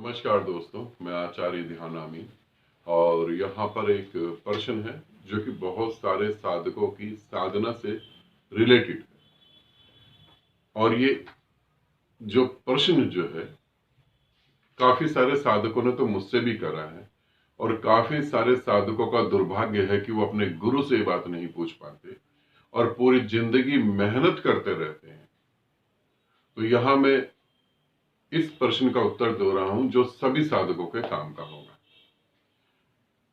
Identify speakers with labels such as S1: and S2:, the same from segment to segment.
S1: नमस्कार दोस्तों, मैं आचार्य ध्यानामी और यहाँ पर एक प्रश्न है जो कि बहुत सारे साधकों की साधना से रिलेटेड है। और ये जो प्रश्न जो है काफी सारे साधकों ने तो मुझसे भी करा है और काफी सारे साधकों का दुर्भाग्य है कि वो अपने गुरु से ये बात नहीं पूछ पाते और पूरी जिंदगी मेहनत करते रहते हैं। तो यहाँ मैं इस प्रश्न का उत्तर दे रहा हूं जो सभी साधकों के काम का होगा।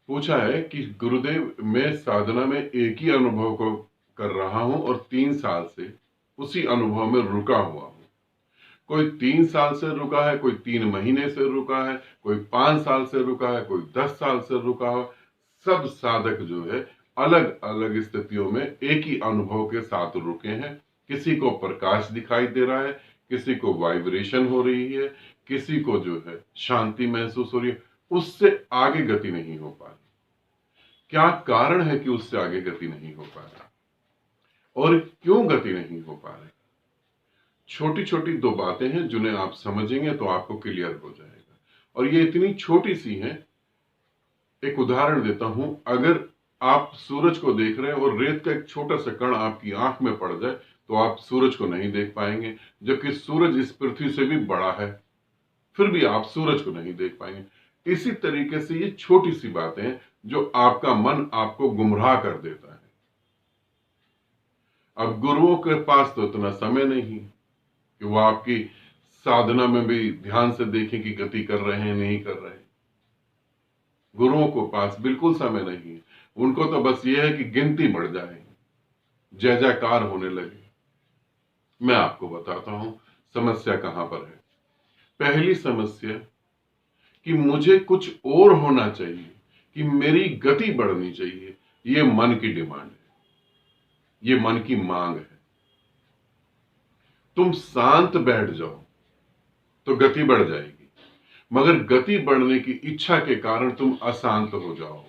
S1: पूछा है कि गुरुदेव, मैं साधना में एक ही अनुभव को कर रहा हूं और 3 साल से उसी अनुभव में रुका हुआ हूं। कोई 3 साल से रुका है, कोई 3 महीने से रुका है, कोई 5 साल से रुका है, कोई 10 साल से रुका है। सब साधक जो है अलग अलग स्थितियों में एक ही अनुभव के साथ रुके हैं। किसी को प्रकाश दिखाई दे रहा है, किसी को वाइब्रेशन हो रही है, किसी को जो है शांति महसूस हो रही है। उससे आगे गति नहीं हो पा रही। क्या कारण है कि उससे आगे गति नहीं हो पा रहा और क्यों गति नहीं हो पा रही? छोटी छोटी 2 बातें हैं जिन्हें आप समझेंगे तो आपको क्लियर हो जाएगा। और ये इतनी छोटी सी हैं। एक उदाहरण देता हूं। अगर आप सूरज को देख रहे हैं और रेत का एक छोटा सा कण आपकी आंख में पड़ जाए तो आप सूरज को नहीं देख पाएंगे, जबकि सूरज इस पृथ्वी से भी बड़ा है, फिर भी आप सूरज को नहीं देख पाएंगे। इसी तरीके से ये छोटी सी बातें हैं जो आपका मन आपको गुमराह कर देता है। अब गुरुओं के पास तो इतना समय नहीं कि वो आपकी साधना में भी ध्यान से देखें कि गति कर रहे हैं नहीं कर रहे हैं। गुरुओं को पास बिल्कुल समय नहीं है। उनको तो बस ये है कि गिनती बढ़ जाए, जय जयकार होने लगे। मैं आपको बताता हूं समस्या कहां पर है। पहली समस्या कि मुझे कुछ और होना चाहिए, कि मेरी गति बढ़नी चाहिए। ये मन की डिमांड है, ये मन की मांग है। तुम शांत बैठ जाओ तो गति बढ़ जाएगी, मगर गति बढ़ने की इच्छा के कारण तुम अशांत हो जाओ।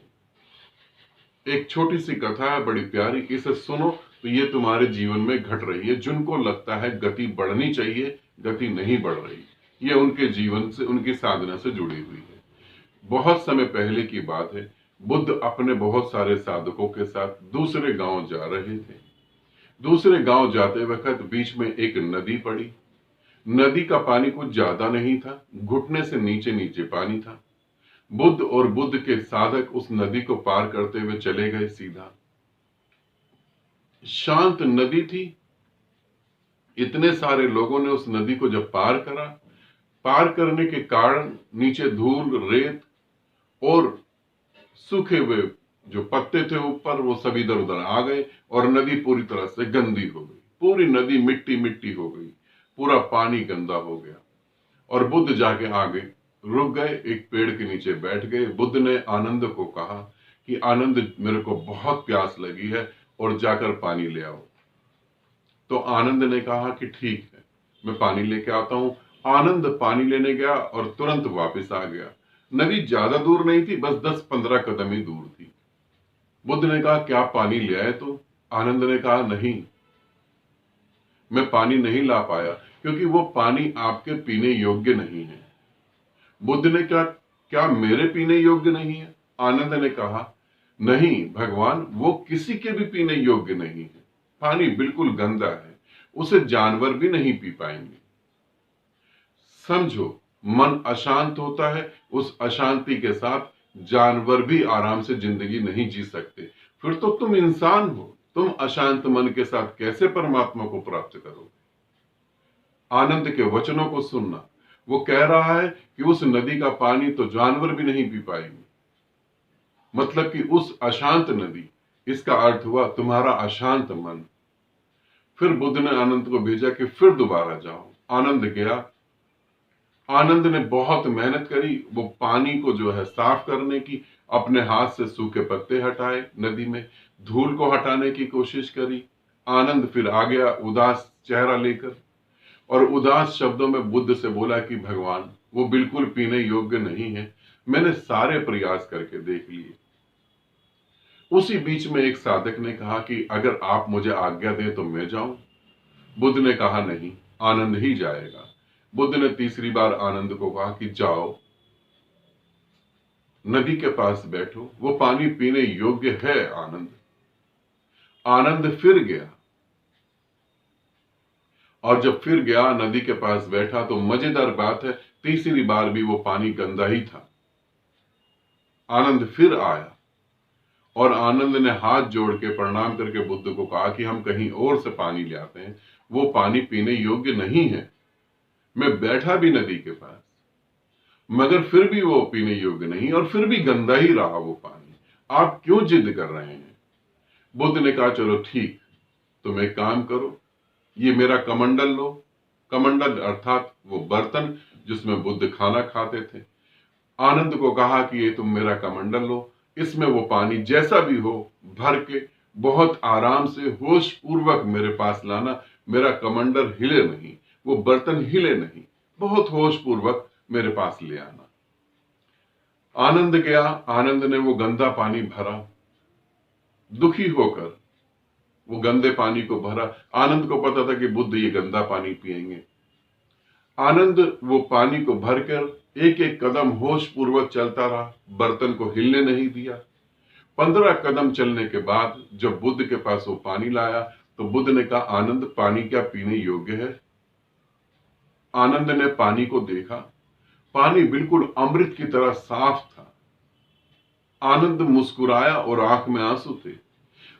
S1: एक छोटी सी कथा है, बड़ी प्यारी, इसे सुनो तो ये तुम्हारे जीवन में घट रही है। जिनको लगता है गति बढ़नी चाहिए, गति नहीं बढ़ रही, ये उनके जीवन से, उनकी साधना से जुड़ी हुई है। बहुत समय पहले की बात है। बुद्ध अपने बहुत सारे साधकों के साथ दूसरे गांव जा रहे थे। दूसरे गांव जाते वक्त बीच में एक नदी पड़ी। नदी का पानी कुछ ज्यादा नहीं था, घुटने से नीचे नीचे पानी था। बुद्ध और बुद्ध के साधक उस नदी को पार करते हुए चले गए सीधा। शांत नदी थी। इतने सारे लोगों ने उस नदी को जब पार करा, पार करने के कारण नीचे धूल, रेत और सूखे हुए जो पत्ते थे ऊपर, वो सभी इधर उधर आ गए और नदी पूरी तरह से गंदी हो गई। पूरी नदी मिट्टी मिट्टी हो गई, पूरा पानी गंदा हो गया। और बुद्ध जाके आगे रुक गए, एक पेड़ के नीचे बैठ गए। बुद्ध ने आनंद को कहा कि आनंद, मेरे को बहुत प्यास लगी है और जाकर पानी ले आओ। तो आनंद ने कहा कि ठीक है, मैं पानी लेके आता हूं। आनंद पानी लेने गया और तुरंत वापस आ गया। नदी ज्यादा दूर नहीं थी, बस 10-15 कदम ही दूर थी। बुद्ध ने कहा, क्या पानी ले आए? तो आनंद ने कहा, नहीं, मैं पानी नहीं ला पाया क्योंकि वो पानी आपके पीने योग्य नहीं है। बुद्ध ने कहा, क्या मेरे पीने योग्य नहीं है? आनंद ने कहा, नहीं भगवान, वो किसी के भी पीने योग्य नहीं है। पानी बिल्कुल गंदा है, उसे जानवर भी नहीं पी पाएंगे। समझो, मन अशांत होता है, उस अशांति के साथ जानवर भी आराम से जिंदगी नहीं जी सकते। फिर तो तुम इंसान हो, तुम अशांत मन के साथ कैसे परमात्मा को प्राप्त करोगे? आनंद के वचनों को सुनना। वो कह रहा है कि उस नदी का पानी तो जानवर भी नहीं पी पाएंगे, मतलब कि उस अशांत नदी, इसका अर्थ हुआ तुम्हारा अशांत मन। फिर बुद्ध ने आनंद को भेजा कि फिर दोबारा जाओ। आनंद गया। आनंद ने बहुत मेहनत करी, वो पानी को जो है साफ करने की, अपने हाथ से सूखे पत्ते हटाए, नदी में धूल को हटाने की कोशिश करी। आनंद फिर आ गया उदास चेहरा लेकर और उदास शब्दों में बुद्ध से बोला कि भगवान, वो बिल्कुल पीने योग्य नहीं है, मैंने सारे प्रयास करके देख लिए। उसी बीच में एक साधक ने कहा कि अगर आप मुझे आज्ञा दें तो मैं जाऊं। बुद्ध ने कहा, नहीं, आनंद ही जाएगा। बुद्ध ने तीसरी बार आनंद को कहा कि जाओ। नदी के पास बैठो, वो पानी पीने योग्य है। आनंद आनंद फिर गया, और जब फिर गया नदी के पास बैठा तो मजेदार बात है, तीसरी बार भी वो पानी गंदा ही था। आनंद फिर आया और आनंद ने हाथ जोड़ के प्रणाम करके बुद्ध को कहा कि हम कहीं और से पानी ले आते हैं, वो पानी पीने योग्य नहीं है। मैं बैठा भी नदी के पास, मगर फिर भी वो पीने योग्य नहीं, और फिर भी गंदा ही रहा वो पानी। आप क्यों जिद कर रहे हैं? बुद्ध ने कहा चलो ठीक, तुम एक काम करो, ये मेरा कमंडल लो। कमंडल अर्थात वो बर्तन जिसमें बुद्ध खाना खाते थे। आनंद को कहा कि ये तुम मेरा कमंडल लो, इसमें वो पानी जैसा भी हो भर के बहुत आराम से होश पूर्वक मेरे पास लाना। मेरा कमंडल हिले नहीं, वो बर्तन हिले नहीं, बहुत होश पूर्वक मेरे पास ले आना। आनंद गया, आनंद ने वो गंदा पानी भरा, दुखी होकर वो गंदे पानी को भरा। आनंद को पता था कि बुद्ध ये गंदा पानी पिएंगे। आनंद वो पानी को भरकर एक एक कदम होश पूर्वक चलता रहा, बर्तन को हिलने नहीं दिया। 15 कदम चलने के बाद जब बुद्ध के पास वो पानी लाया तो बुद्ध ने कहा, आनंद पानी क्या पीने योग्य है? आनंद ने पानी को देखा, पानी बिल्कुल अमृत की तरह साफ था। आनंद मुस्कुराया और आंख में आंसू थे।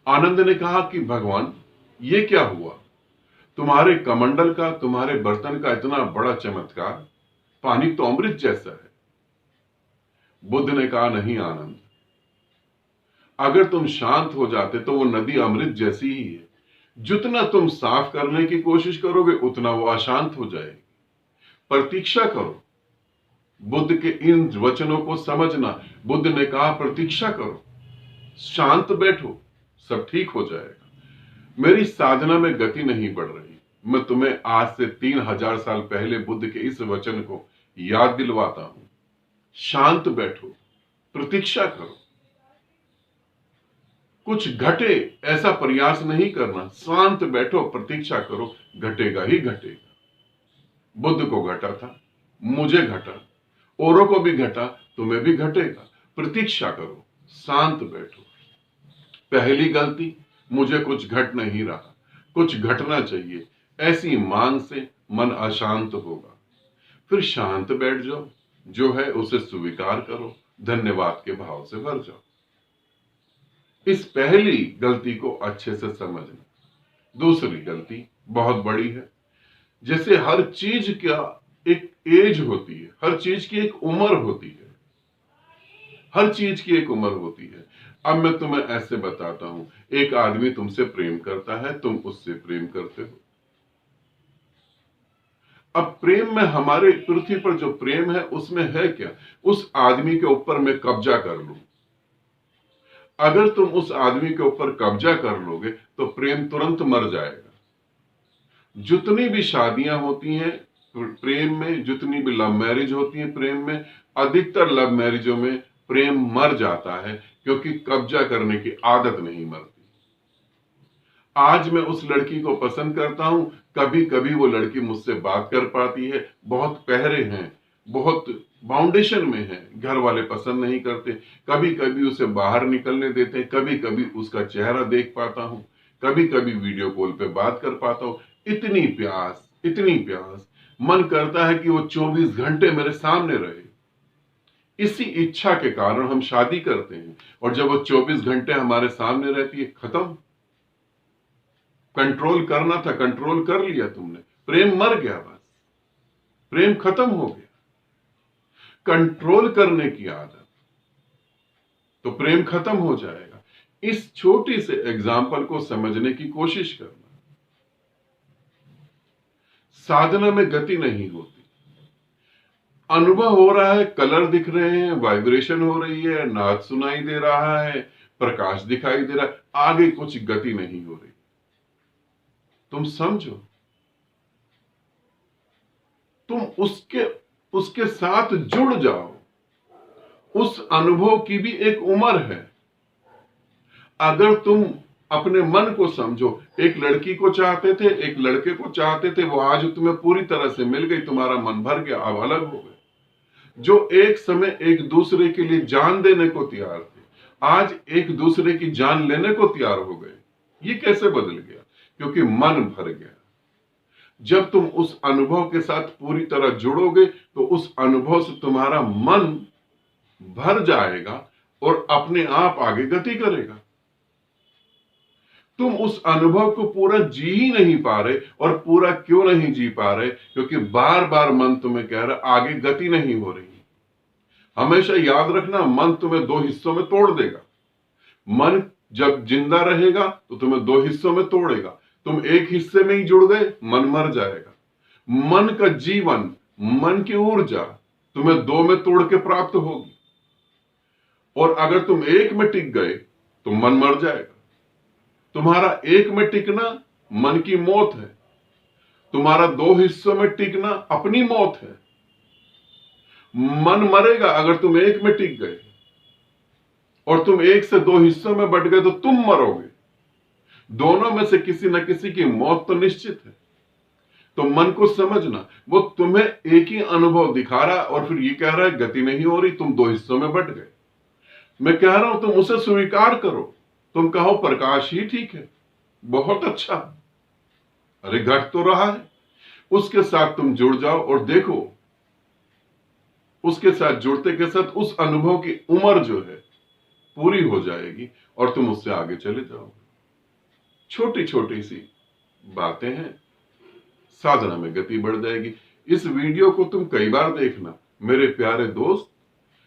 S1: आनंद ने कहा कि भगवान, ये क्या हुआ? तुम्हारे कमंडल का, तुम्हारे बर्तन का इतना बड़ा चमत्कार, पानी तो अमृत जैसा है। बुद्ध ने कहा, नहीं आनंद, अगर तुम शांत हो जाते तो वो नदी अमृत जैसी ही है। जितना तुम साफ करने की कोशिश करोगे उतना वो अशांत हो जाएगी। प्रतीक्षा करो, बुद्ध के इन वचनों को समझना। बुद्ध ने कहा प्रतीक्षा करो, शांत बैठो, सब ठीक हो जाएगा। मेरी साधना में गति नहीं बढ़ रही। मैं तुम्हें आज से 3000 साल पहले बुद्ध के इस वचन को याद दिलवाता हूं। शांत बैठो, प्रतीक्षा करो, कुछ घटे ऐसा प्रयास नहीं करना। शांत बैठो, प्रतीक्षा करो, घटेगा ही घटेगा। बुद्ध को घटा था, मुझे घटा, औरों को भी घटा, तुम्हें भी घटेगा। प्रतीक्षा करो, शांत बैठो। पहली गलती, मुझे कुछ घट नहीं रहा, कुछ घटना चाहिए, ऐसी मांग से मन अशांत होगा। फिर शांत बैठ जाओ, जो है उसे स्वीकार करो, धन्यवाद के भाव से भर जाओ। इस पहली गलती को अच्छे से समझना। दूसरी गलती बहुत बड़ी है। जैसे हर चीज का एक एज होती है, हर चीज की एक उम्र होती है, हर चीज की एक उम्र होती है। अब मैं तुम्हें ऐसे बताता हूं, एक आदमी तुमसे प्रेम करता है, तुम उससे प्रेम करते हो। अब प्रेम में, हमारे पृथ्वी पर जो प्रेम है उसमें है क्या? उस आदमी के ऊपर मैं कब्जा कर लूं। अगर तुम उस आदमी के ऊपर कब्जा कर लोगे तो प्रेम तुरंत मर जाएगा। जितनी भी शादियां होती हैं प्रेम में, जितनी भी लव मैरिज होती है प्रेम में, अधिकतर लव मैरिजों में प्रेम मर जाता है, क्योंकि कब्जा करने की आदत नहीं मरती। आज मैं उस लड़की को पसंद करता हूं, कभी कभी वो लड़की मुझसे बात कर पाती है, बहुत पहरे हैं, बहुत बाउंडेशन में है, घर वाले पसंद नहीं करते, कभी कभी उसे बाहर निकलने देते हैं, कभी कभी उसका चेहरा देख पाता हूं, कभी कभी वीडियो कॉल पे बात कर पाता हूं। इतनी प्यास, इतनी प्यास, मन करता है कि वो 24 घंटे मेरे सामने रहे। इसी इच्छा के कारण हम शादी करते हैं, और जब वो 24 घंटे हमारे सामने रहती है, खत्म। कंट्रोल करना था, कंट्रोल कर लिया तुमने, प्रेम मर गया, बस प्रेम खत्म हो गया। कंट्रोल करने की आदत, तो प्रेम खत्म हो जाएगा। इस छोटी से एग्जाम्पल को समझने की कोशिश करना। साधना में गति नहीं होती, अनुभव हो रहा है, कलर दिख रहे हैं, वाइब्रेशन हो रही है, नाद सुनाई दे रहा है, प्रकाश दिखाई दे रहा है, आगे कुछ गति नहीं हो रही। तुम समझो, तुम उसके साथ जुड़ जाओ। उस अनुभव की भी एक उम्र है। अगर तुम अपने मन को समझो, एक लड़की को चाहते थे, एक लड़के को चाहते थे, वो आज तुम्हें पूरी तरह से मिल गई, तुम्हारा मन भर गया, अब अलग हो गए। जो एक समय एक दूसरे के लिए जान देने को तैयार थे, आज एक दूसरे की जान लेने को तैयार हो गए। ये कैसे बदल गया? क्योंकि मन भर गया। जब तुम उस अनुभव के साथ पूरी तरह जुड़ोगे तो उस अनुभव से तुम्हारा मन भर जाएगा और अपने आप आगे गति करेगा। तुम उस अनुभव को पूरा जी ही नहीं पा रहे। और पूरा क्यों नहीं जी पा रहे? क्योंकि बार बार मन तुम्हें कह रहा आगे गति नहीं हो रही। हमेशा याद रखना, मन तुम्हें दो हिस्सों में तोड़ देगा। मन जब जिंदा रहेगा तो तुम्हें दो हिस्सों में तोड़ेगा। तुम एक हिस्से में ही जुड़ गए, मन मर जाएगा। मन का जीवन, मन की ऊर्जा तुम्हें दो में तोड़ के प्राप्त होगी। और अगर तुम एक में टिक गए तो मन मर जाएगा। तुम्हारा एक में टिकना मन की मौत है। तुम्हारा दो हिस्सों में टिकना अपनी मौत है। मन मरेगा अगर तुम एक में टिक गए, और तुम एक से दो हिस्सों में बट गए तो तुम मरोगे। दोनों में से किसी न किसी की मौत तो निश्चित है। तो मन को समझना, वो तुम्हें एक ही अनुभव दिखा रहा और फिर ये कह रहा है गति नहीं हो रही, तुम दो हिस्सों में बट गए। मैं कह रहा हूं तुम उसे स्वीकार करो। तुम कहो प्रकाश ही ठीक है, बहुत अच्छा, अरे घट तो रहा है। उसके साथ तुम जुड़ जाओ और देखो, उसके साथ जुड़ते के साथ उस अनुभव की उम्र जो है पूरी हो जाएगी और तुम उससे आगे चले जाओगे। छोटी छोटी सी बातें हैं, साधना में गति बढ़ जाएगी। इस वीडियो को तुम कई बार देखना मेरे प्यारे दोस्त,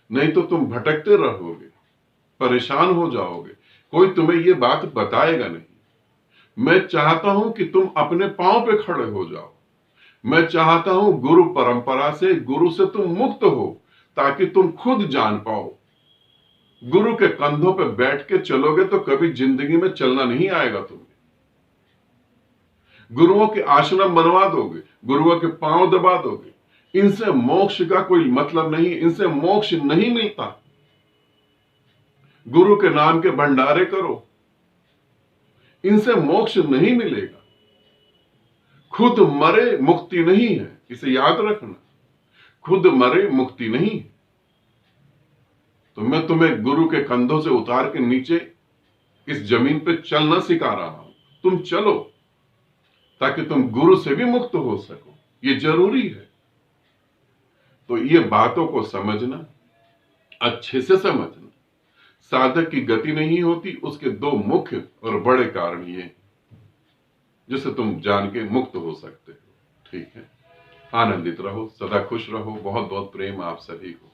S1: नहीं तो तुम भटकते रहोगे, परेशान हो जाओगे। कोई तुम्हें ये बात बताएगा नहीं। मैं चाहता हूं कि तुम अपने पांव पे खड़े हो जाओ। मैं चाहता हूं गुरु परंपरा से, गुरु से तुम मुक्त हो, ताकि तुम खुद जान पाओ। गुरु के कंधों पे बैठ के चलोगे तो कभी जिंदगी में चलना नहीं आएगा तुम्हें। गुरुओं के आश्रम बनवा दोगे, गुरुओं के पांव दबा दोगे, इनसे मोक्ष का कोई मतलब नहीं, इनसे मोक्ष नहीं मिलता। गुरु के नाम के भंडारे करो, इनसे मोक्ष नहीं मिलेगा। खुद मरे मुक्ति नहीं है, इसे याद रखना। खुद मरे मुक्ति नहीं है। तो मैं तुम्हें गुरु के कंधों से उतार के नीचे इस जमीन पे चलना सिखा रहा हूं। तुम चलो ताकि तुम गुरु से भी मुक्त हो सको, ये जरूरी है। तो ये बातों को समझना, अच्छे से समझना। साधक की गति नहीं होती, उसके दो मुख्य और बड़े कारण ये हैं, जिसे तुम जान के मुक्त हो सकते हो। ठीक है, आनंदित रहो, सदा खुश रहो। बहुत बहुत प्रेम आप सभी को।